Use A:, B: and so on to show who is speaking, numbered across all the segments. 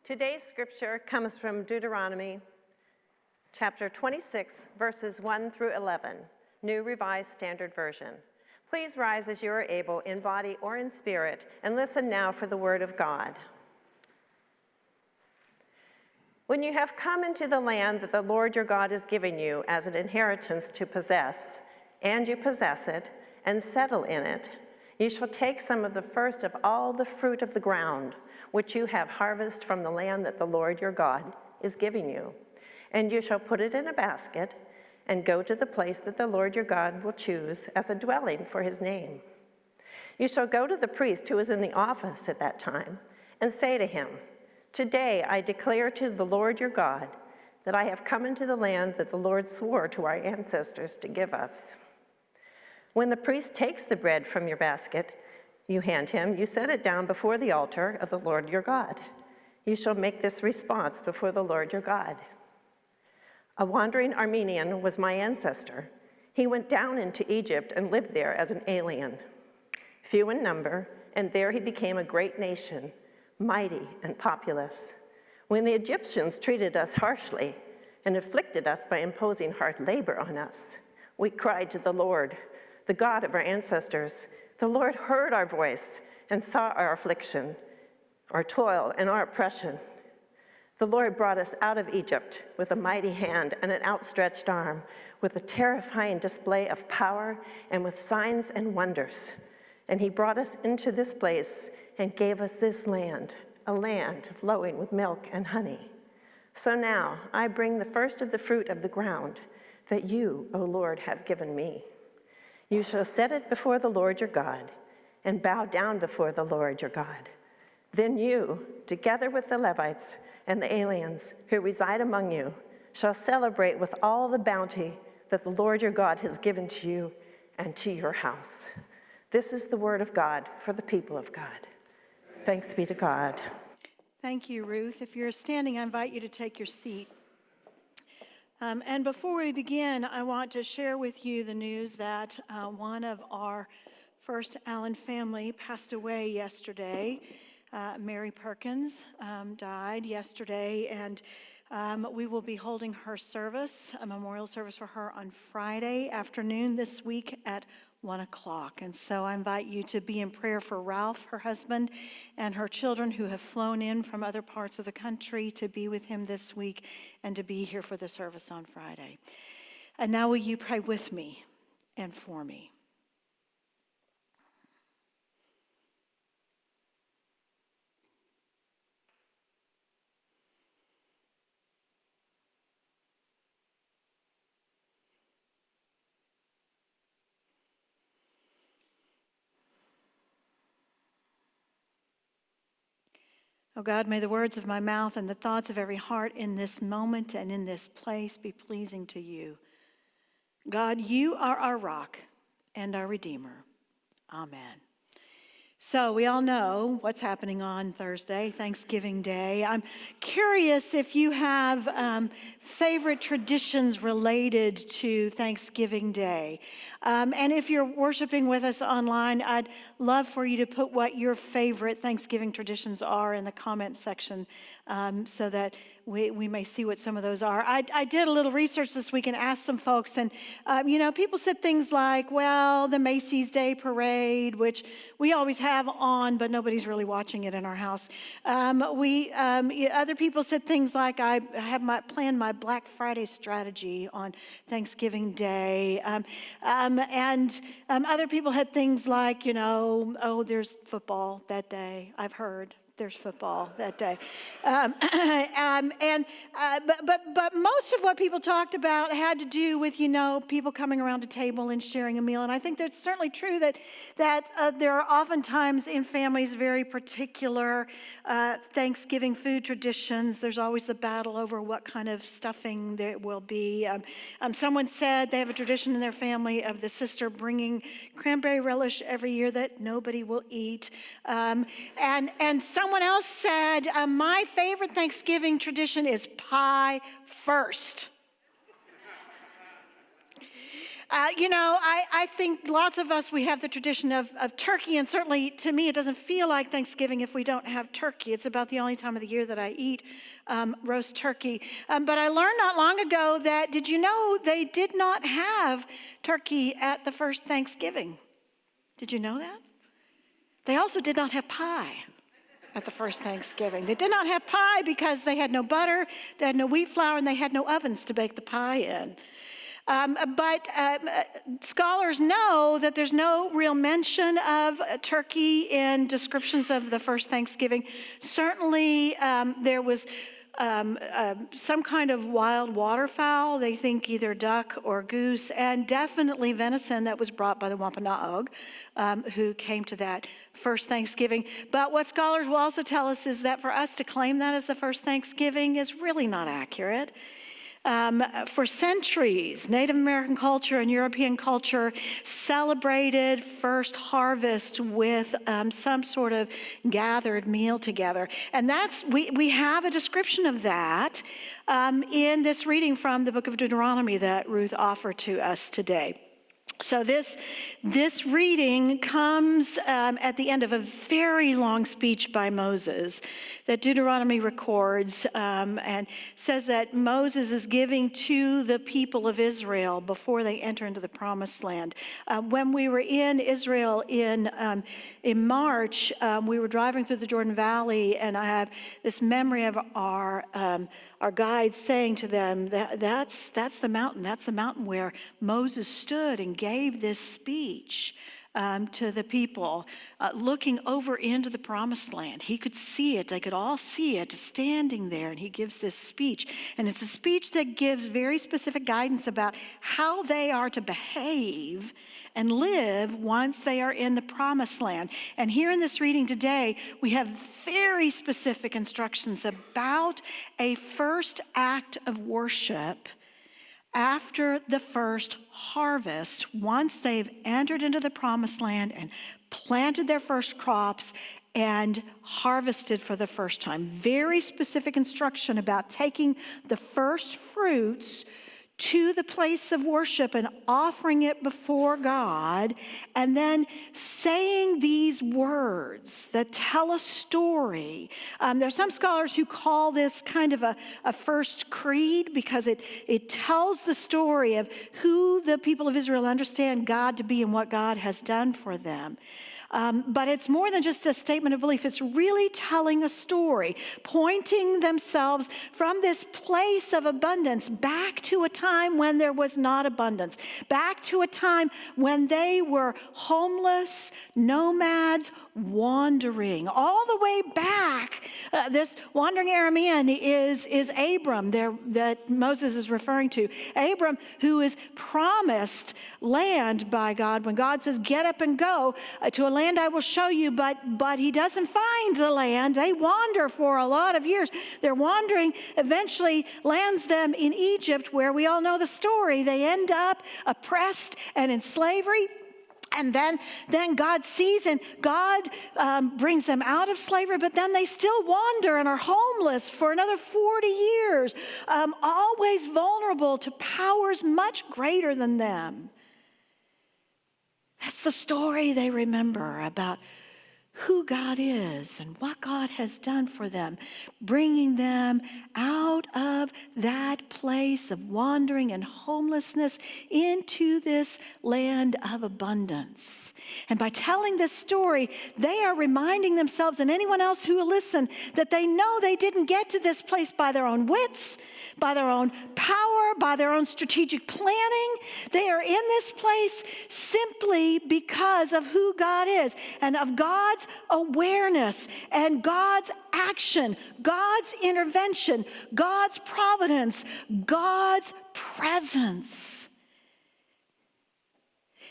A: Today's scripture comes from Deuteronomy chapter 26, verses 1 through 11, New Revised Standard Version. Please rise as you are able, in body or in spirit, and listen now for the word of God. When you have come into the land that the Lord your God is giving you as an inheritance to possess, and you possess it and settle in it, you shall take some of the first of all the fruit of the ground, which you have harvested from the land that the Lord your God is giving you. And you shall put it in a basket and go to the place that the Lord your God will choose as a dwelling for his name. You shall go to the priest who is in the office at that time and say to him, "Today I declare to the Lord your God that I have come into the land that the Lord swore to our ancestors to give us." When the priest takes the bread from your basket, you hand him, you set it down before the altar of the Lord your God. You shall make this response before the Lord your God. A wandering Armenian was my ancestor. He went down into Egypt and lived there as an alien, few in number, and there he became a great nation, mighty and populous. When the Egyptians treated us harshly and afflicted us by imposing hard labor on us, we cried to the Lord, the God of our ancestors. The Lord heard our voice and saw our affliction, our toil, and our oppression. The Lord brought us out of Egypt with a mighty hand and an outstretched arm, with a terrifying display of power and with signs and wonders. And he brought us into this place and gave us this land, a land flowing with milk and honey. So now I bring the first of the fruit of the ground that you, O Lord, have given me. You shall set it before the Lord your God and bow down before the Lord your God. Then you, together with the Levites and the aliens who reside among you, shall celebrate with all the bounty that the Lord your God has given to you and to your house. This is the word of God for the people of God. Thanks be to God.
B: Thank you, Ruth. If you're standing, I invite you to take your seat. And before we begin, I want to share with you the news that one of our first Allen family passed away yesterday. Mary Perkins died yesterday, and we will be holding her service, a memorial service for her, on Friday afternoon this week at 1 o'clock. And so I invite you to be in prayer for Ralph, her husband, and her children who have flown in from other parts of the country to be with him this week and to be here for the service on Friday. And now will you pray with me and for me? Oh God, may the words of my mouth and the thoughts of every heart in this moment and in this place be pleasing to you. God, you are our rock and our Redeemer. Amen. So we all know what's happening on Thursday, Thanksgiving Day. I'm curious if you have favorite traditions related to Thanksgiving Day. And if you're worshiping with us online, I'd love for you to put what your favorite Thanksgiving traditions are in the comment section so that we may see what some of those are. I did a little research this week and asked some folks, and people said things like, well, the Macy's Day Parade, which we always have on, but nobody's really watching it in our house. Other people said things like, I have planned my Black Friday strategy on Thanksgiving Day. And other people had things like, there's football that day. I've heard there's football that day. But most of what people talked about had to do with, people coming around a table and sharing a meal. And I think that's certainly true that there are oftentimes in families very particular Thanksgiving food traditions. There's always the battle over what kind of stuffing there will be. Someone said they have a tradition in their family of the sister bringing cranberry relish every year that nobody will eat. And someone else said, my favorite Thanksgiving tradition is pie first. I think lots of us, we have the tradition of turkey, and certainly to me, it doesn't feel like Thanksgiving if we don't have turkey. It's about the only time of the year that I eat roast turkey. But I learned not long ago that, did you know they did not have turkey at the first Thanksgiving? Did you know that? They also did not have pie at the first Thanksgiving. They did not have pie because they had no butter, they had no wheat flour, and they had no ovens to bake the pie in. But scholars know that there's no real mention of turkey in descriptions of the first Thanksgiving. Certainly there was some kind of wild waterfowl, they think either duck or goose, and definitely venison that was brought by the Wampanoag, who came to that first Thanksgiving. But what scholars will also tell us is that for us to claim that as the first Thanksgiving is really not accurate. For centuries, Native American culture and European culture celebrated first harvest with some sort of gathered meal together. And we have a description of that in this reading from the book of Deuteronomy that Ruth offered to us today. So this reading comes at the end of a very long speech by Moses that Deuteronomy records and says that Moses is giving to the people of Israel before they enter into the promised land. When we were in Israel in March, we were driving through the Jordan Valley, and I have this memory of our guides saying to them, that's the mountain where Moses stood and gave this speech to the people, looking over into the promised land. He could see it. They could all see it standing there, and he gives this speech. And it's a speech that gives very specific guidance about how they are to behave and live once they are in the promised land. And here in this reading today, we have very specific instructions about a first act of worship after the first harvest, once they've entered into the promised land and planted their first crops and harvested for the first time. Very specific instruction about taking the first fruits to the place of worship and offering it before God, and then saying these words that tell a story. There are some scholars who call this kind of a first creed because it tells the story of who the people of Israel understand God to be and what God has done for them. But it's more than just a statement of belief. It's really telling a story, pointing themselves from this place of abundance back to a time when there was not abundance, back to a time when they were homeless, nomads, wandering. All the way back, this wandering Aramean is Abram that Moses is referring to. Abram, who is promised land by God when God says, get up and go to a land I will show you, but he doesn't find the land. They wander for a lot of years. Their wandering eventually lands them in Egypt, where we all know the story. They end up oppressed and in slavery. And then God sees, and God brings them out of slavery, but then they still wander and are homeless for another 40 years, always vulnerable to powers much greater than them. That's the story they remember about who God is and what God has done for them, bringing them out of that place of wandering and homelessness into this land of abundance. And by telling this story, they are reminding themselves and anyone else who will listen that they know they didn't get to this place by their own wits, by their own power, by their own strategic planning. They are in this place simply because of who God is and of God's awareness and God's action, God's intervention, God's providence, God's presence.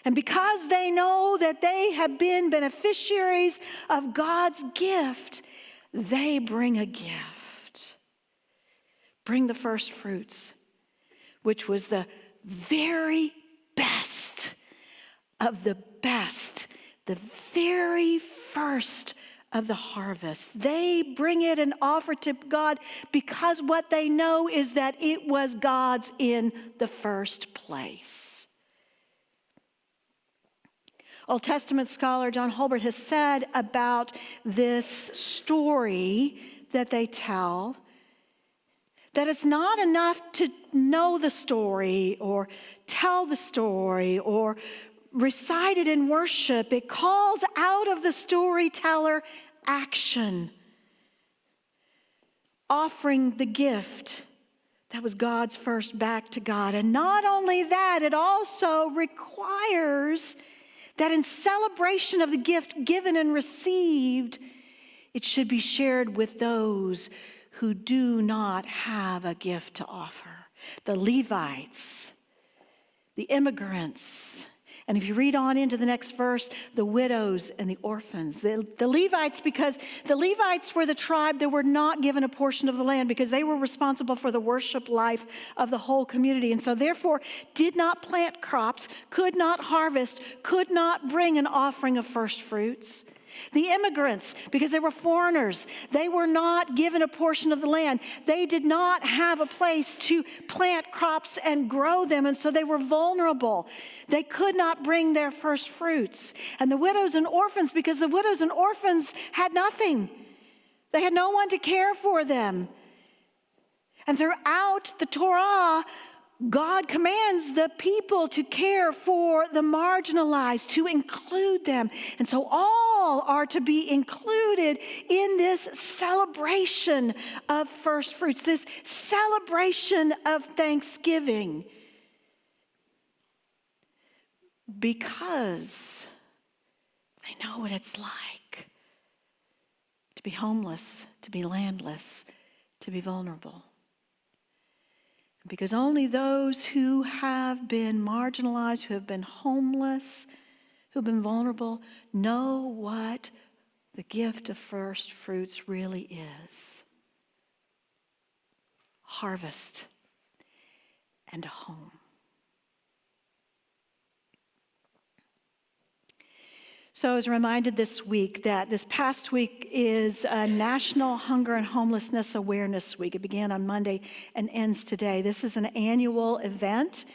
B: And because they know that they have been beneficiaries of God's gift, they bring a gift. Bring the first fruits, which was the very best of the best, the very first of the harvest. They bring it and offer it to God because what they know is that it was God's in the first place. Old Testament scholar John Holbert has said about this story that they tell that it's not enough to know the story or tell the story or recite it in worship. It calls out of the storyteller action, offering the gift that was God's first back to God. And not only that, it also requires that in celebration of the gift given and received, it should be shared with those who do not have a gift to offer. The Levites, the immigrants, and if you read on into the next verse, the widows and the orphans. The Levites, because the Levites were the tribe that were not given a portion of the land because they were responsible for the worship life of the whole community. And so therefore did not plant crops, could not harvest, could not bring an offering of first fruits. The immigrants, because they were foreigners, they were not given a portion of the land. They did not have a place to plant crops and grow them, and so they were vulnerable. They could not bring their first fruits. And the widows and orphans, because the widows and orphans had nothing. They had no one to care for them. And throughout the Torah, God commands the people to care for the marginalized, to include them. And so all are to be included in this celebration of first fruits, this celebration of thanksgiving. Because they know what it's like to be homeless, to be landless, to be vulnerable. Because only those who have been marginalized, who have been homeless, who have been vulnerable, know what the gift of first fruits really is. Harvest and a home. So I was reminded this week that this past week is National Hunger and Homelessness Awareness Week. It began on Monday and ends today. This is an annual event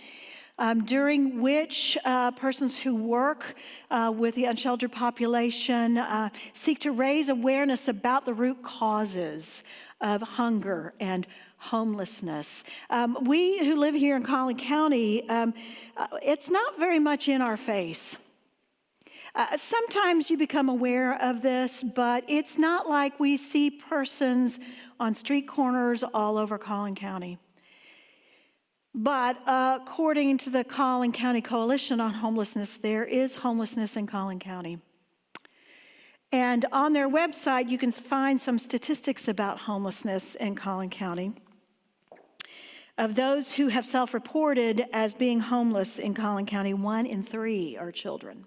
B: during which persons who work with the unsheltered population seek to raise awareness about the root causes of hunger and homelessness. We who live here in Collin County, it's not very much in our face. Sometimes you become aware of this, but it's not like we see persons on street corners all over Collin County. But according to the Collin County Coalition on Homelessness, there is homelessness in Collin County. And on their website, you can find some statistics about homelessness in Collin County. Of those who have self-reported as being homeless in Collin County, 1 in 3 are children.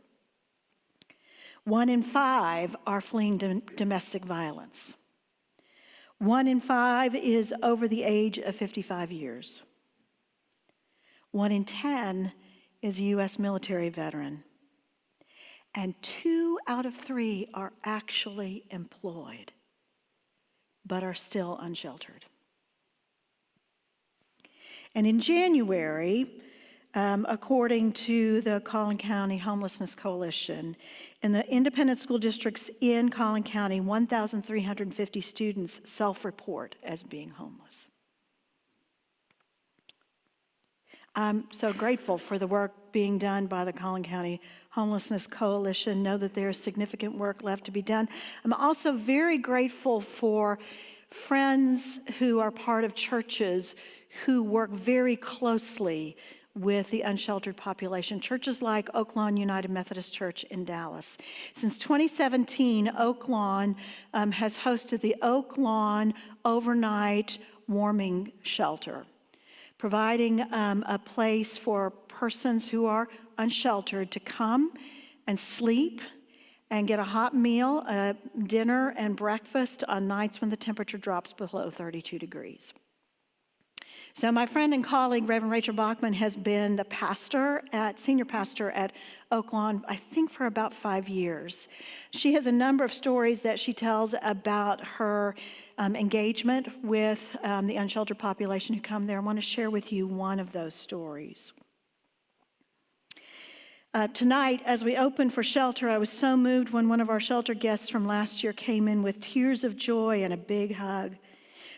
B: 1 in 5 are fleeing domestic violence. 1 in 5 is over the age of 55 years. 1 in 10 is a U.S. military veteran. And 2 out of 3 are actually employed, but are still unsheltered. And in January, according to the Collin County Homelessness Coalition, in the independent school districts in Collin County, 1,350 students self-report as being homeless. I'm so grateful for the work being done by the Collin County Homelessness Coalition. Know that there is significant work left to be done. I'm also very grateful for friends who are part of churches who work very closely with the unsheltered population. Churches like Oak Lawn United Methodist Church in Dallas. Since 2017, Oak Lawn has hosted the Oak Lawn Overnight Warming Shelter, providing a place for persons who are unsheltered to come and sleep and get a hot meal, dinner and breakfast on nights when the temperature drops below 32 degrees. So my friend and colleague, Reverend Rachel Bachman, has been the senior pastor at Oak Lawn, I think for about 5 years. She has a number of stories that she tells about her engagement with the unsheltered population who come there. I want to share with you one of those stories. Tonight, as we opened for shelter, I was so moved when one of our shelter guests from last year came in with tears of joy and a big hug.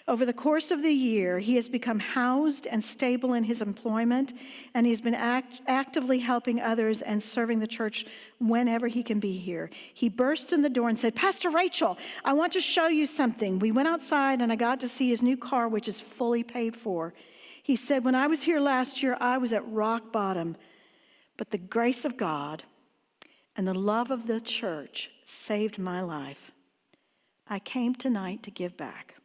B: Over the course of the year, he has become housed and stable in his employment, and he's been actively helping others and serving the church whenever he can be here. He burst in the door and said, "Pastor Rachel, I want to show you something." We went outside, and I got to see his new car, which is fully paid for. He said, "When I was here last year, I was at rock bottom. But the grace of God and the love of the church saved my life. I came tonight to give back."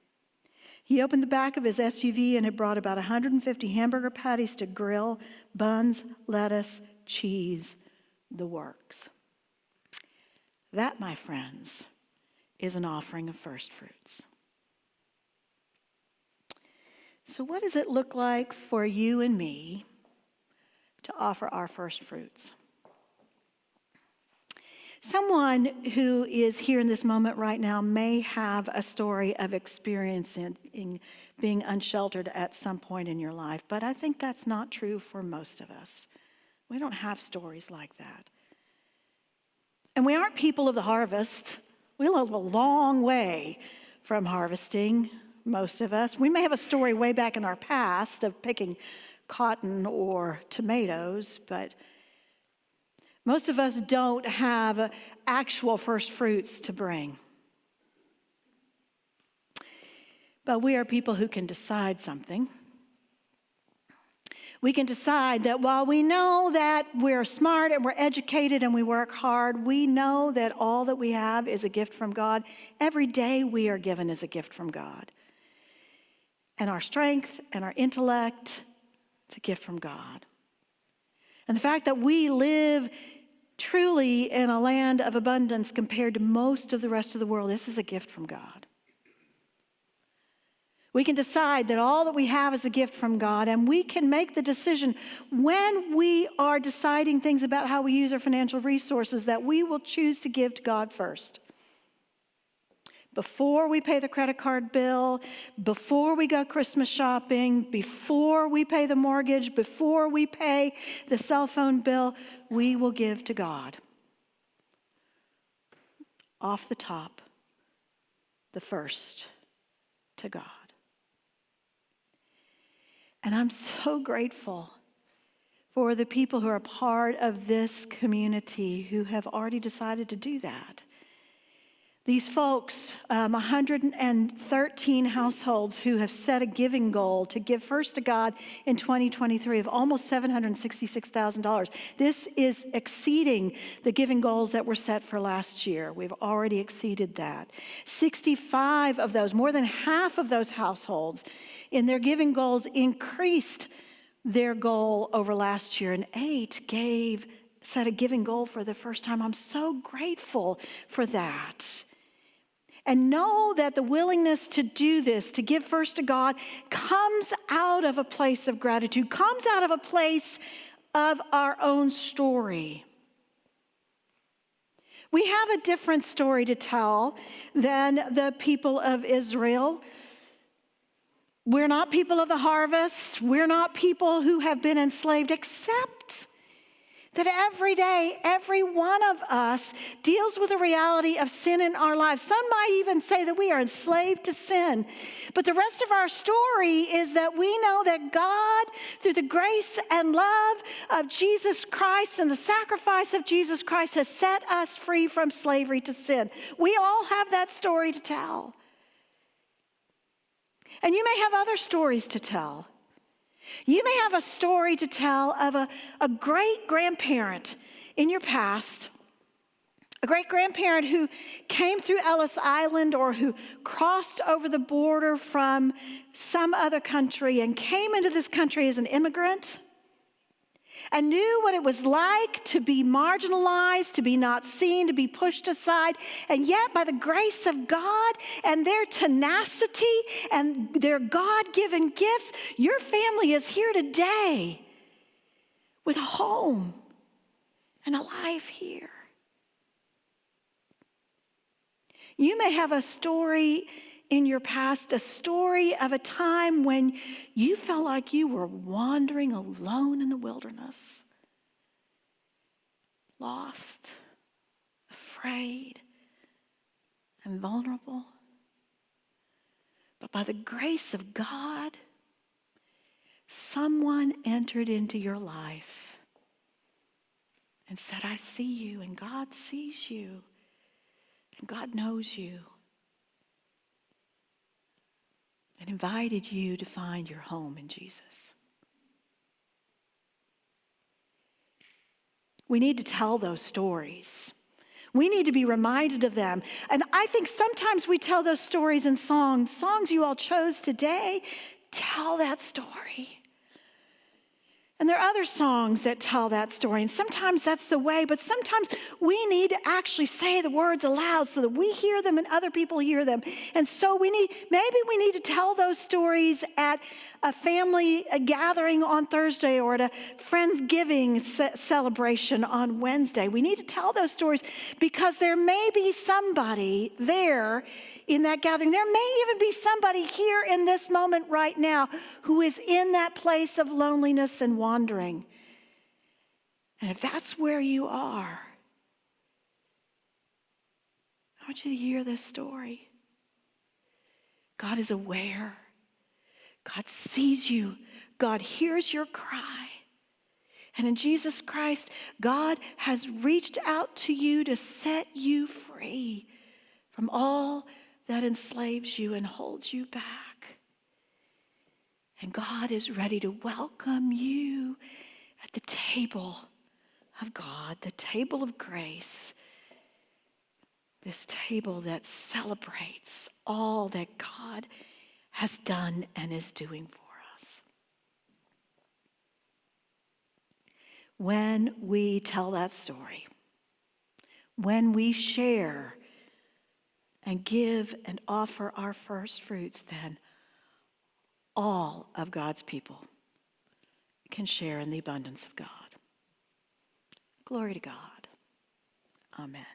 B: He opened the back of his SUV and had brought about 150 hamburger patties to grill, buns, lettuce, cheese, the works. That, my friends, is an offering of first fruits. So what does it look like for you and me to offer our first fruits? Someone who is here in this moment right now may have a story of experiencing being unsheltered at some point in your life, but I think that's not true for most of us. We don't have stories like that. And we aren't people of the harvest. We live a long way from harvesting, most of us. We may have a story way back in our past of picking cotton or tomatoes, but most of us don't have actual first fruits to bring. But we are people who can decide something. We can decide that while we know that we're smart and we're educated and we work hard, we know that all that we have is a gift from God. Every day we are given as a gift from God. And our strength and our intellect, it's a gift from God. And the fact that we live truly in a land of abundance compared to most of the rest of the world, this is a gift from God. We can decide that all that we have is a gift from God, and we can make the decision when we are deciding things about how we use our financial resources that we will choose to give to God first. Before we pay the credit card bill, before we go Christmas shopping, before we pay the mortgage, before we pay the cell phone bill, we will give to God. Off the top, the first to God. And I'm so grateful for the people who are part of this community who have already decided to do that. These folks, 113 households who have set a giving goal to give first to God in 2023 of almost $766,000. This is exceeding the giving goals that were set for last year. We've already exceeded that. 65 of those, more than half of those households in their giving goals increased their goal over last year, and 8 set a giving goal for the first time. I'm so grateful for that. And know that the willingness to do this, to give first to God, comes out of a place of gratitude, comes out of a place of our own story. We have a different story to tell than the people of Israel. We're not people of the harvest. We're not people who have been enslaved, except that every day, every one of us deals with the reality of sin in our lives. Some might even say that we are enslaved to sin. But the rest of our story is that we know that God, through the grace and love of Jesus Christ and the sacrifice of Jesus Christ, has set us free from slavery to sin. We all have that story to tell. And you may have other stories to tell. You may have a story to tell of a great-grandparent in your past, a great-grandparent who came through Ellis Island or who crossed over the border from some other country and came into this country as an immigrant and knew what it was like to be marginalized, to be not seen, to be pushed aside. And yet, by the grace of God and their tenacity and their God-given gifts, your family is here today with a home and a life here. You may have a story in your past, a story of a time when you felt like you were wandering alone in the wilderness. lost, afraid, and vulnerable. But by the grace of God, someone entered into your life and said, I see you, and God sees you, and God knows you, and invited you to find your home in Jesus. We need to tell those stories. We need to be reminded of them. And I think sometimes we tell those stories in songs you all chose today. Tell that story. And there are other songs that tell that story, and sometimes that's the way, but sometimes we need to actually say the words aloud so that we hear them and other people hear them. And so maybe we need to tell those stories at a family gathering on Thursday or at a Friendsgiving celebration on Wednesday. We need to tell those stories because there may be somebody there in that gathering. There may even be somebody here in this moment right now who is in that place of loneliness and wandering. And if that's where you are, I want you to hear this story. God is aware. God sees you. God hears your cry. And in Jesus Christ, God has reached out to you to set you free from all that enslaves you and holds you back. And God is ready to welcome you at the table of God, the table of grace, this table that celebrates all that God has done and is doing for us. When we tell that story, when we share and give and offer our first fruits, then all of God's people can share in the abundance of God. Glory to God. Amen.